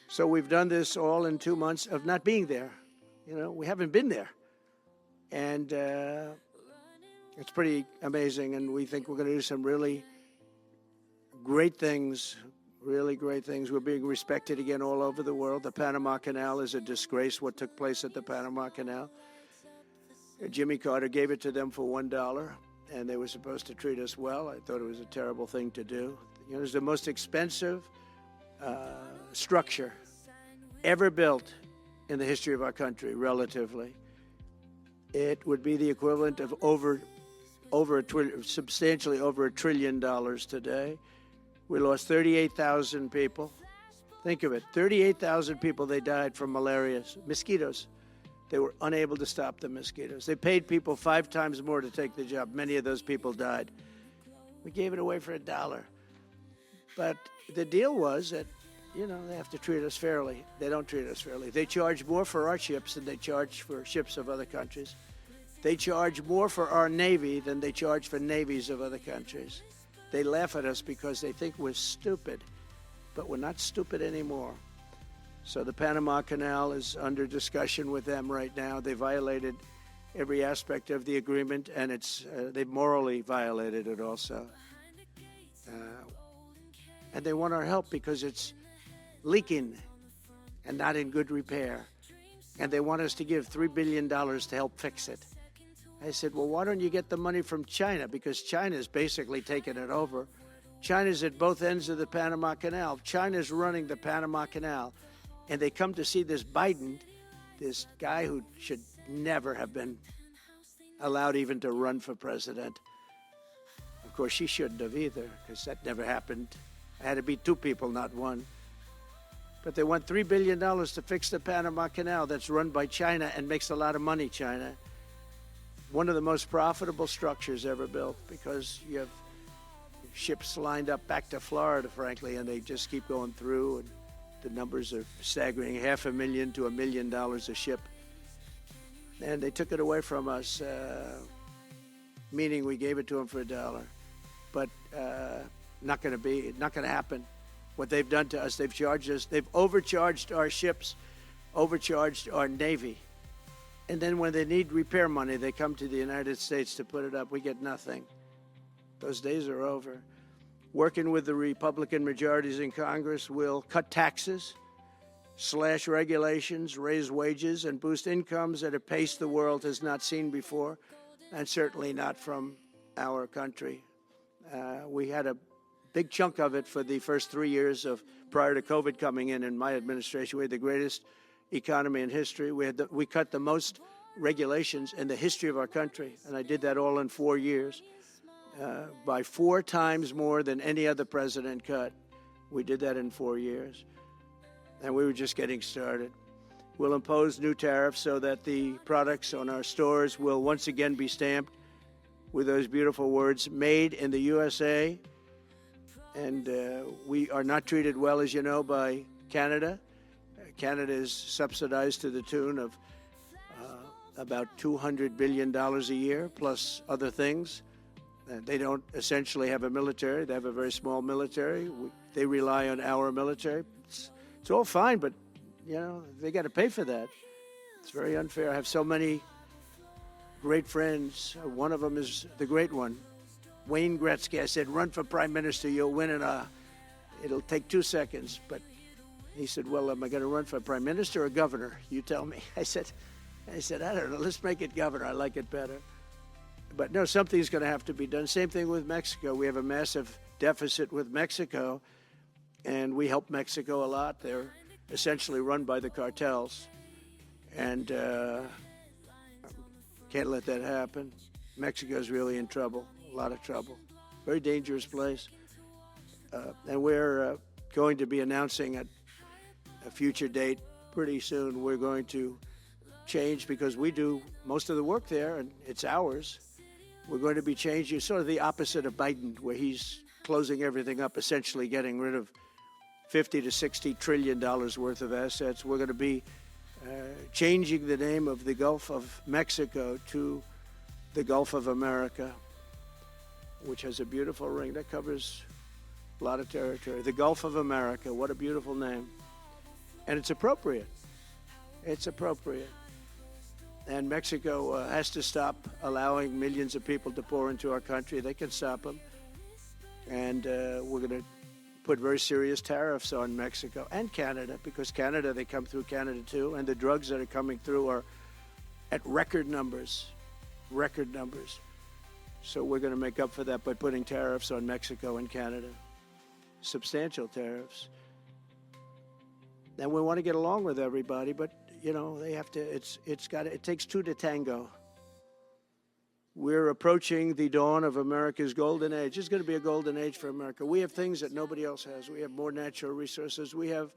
So we've done this all in 2 months of not being there. We haven't been there. And it's pretty amazing. And we think we're going to do some really great things, really great things. We're being respected again all over the world. The Panama Canal is a disgrace, what took place at the Panama Canal. Jimmy Carter gave it to them for $1, and they were supposed to treat us well. I thought it was a terrible thing to do. It was the most expensive structure ever built in the history of our country, relatively. It would be the equivalent of substantially over $1 trillion today. We lost 38,000 people. Think of it, 38,000 people, they died from malaria, mosquitoes. They were unable to stop the mosquitoes. They paid people 5 times more to take the job. Many of those people died. We gave it away for $1. But the deal was that, they have to treat us fairly. They don't treat us fairly. They charge more for our ships than they charge for ships of other countries. They charge more for our Navy than they charge for navies of other countries. They laugh at us because they think we're stupid, but we're not stupid anymore. So the Panama Canal is under discussion with them right now. They violated every aspect of the agreement, and they've morally violated it also. And they want our help because it's leaking and not in good repair. And they want us to give $3 billion to help fix it. I said, well, why don't you get the money from China? Because China's basically taken it over. China's at both ends of the Panama Canal. China's running the Panama Canal. And they come to see this Biden, this guy who should never have been allowed even to run for president. Of course, she shouldn't have either, because that never happened. It had to be 2 people, not 1. But they want $3 billion to fix the Panama Canal that's run by China and makes a lot of money, China. One of the most profitable structures ever built, because you have ships lined up back to Florida, frankly, and they just keep going through, and the numbers are staggering, $500,000 to $1 million a ship. And they took it away from us, meaning we gave it to them for $1. But not going to happen. What they've done to us, they've overcharged our ships, overcharged our Navy. And then when they need repair money, they come to the United States to put it up. We get nothing. Those days are over. Working with the Republican majorities in Congress, will cut taxes, slash regulations, raise wages, and boost incomes at a pace the world has not seen before, and certainly not from our country. We had a big chunk of it for the first 3 years prior to COVID coming in my administration. We had the greatest economy in history. We cut the most regulations in the history of our country, and I did that all in 4 years, by 4 times more than any other president cut. We did that in 4 years, and we were just getting started. We'll impose new tariffs so that the products on our stores will once again be stamped with those beautiful words, made in the USA. And we are not treated well, as you know, by Canada. Canada is subsidized to the tune of about $200 billion a year, plus other things. They don't essentially have a military. They have a very small military. They rely on our military. It's all fine, but, they got to pay for that. It's very unfair. I have so many great friends. One of them is the great one, Wayne Gretzky. I said, run for prime minister, you'll win it'll take 2 seconds. But he said, well, am I going to run for prime minister or governor? You tell me. I said, I don't know. Let's make it governor. I like it better. But no, something's going to have to be done. Same thing with Mexico. We have a massive deficit with Mexico, and we help Mexico a lot. They're essentially run by the cartels, and can't let that happen. Mexico's really in trouble, a lot of trouble. Very dangerous place. And we're going to be announcing at a future date pretty soon. We're going to change, because we do most of the work there, and it's ours. We're going to be changing, sort of the opposite of Biden, where he's closing everything up, essentially getting rid of $50 to $60 trillion worth of assets. We're going to be changing the name of the Gulf of Mexico to the Gulf of America, which has a beautiful ring that covers a lot of territory. The Gulf of America, what a beautiful name. And it's appropriate. It's appropriate. And Mexico has to stop allowing millions of people to pour into our country. They can stop them. And we're going to put very serious tariffs on Mexico and Canada, because Canada, they come through Canada too. And the drugs that are coming through are at record numbers. Record numbers. So we're going to make up for that by putting tariffs on Mexico and Canada. Substantial tariffs. And we want to get along with everybody, but you know, they have to, it takes two to tango. We're approaching the dawn of America's golden age. It's going to be a golden age for America. We have things that nobody else has. We have more natural resources. We have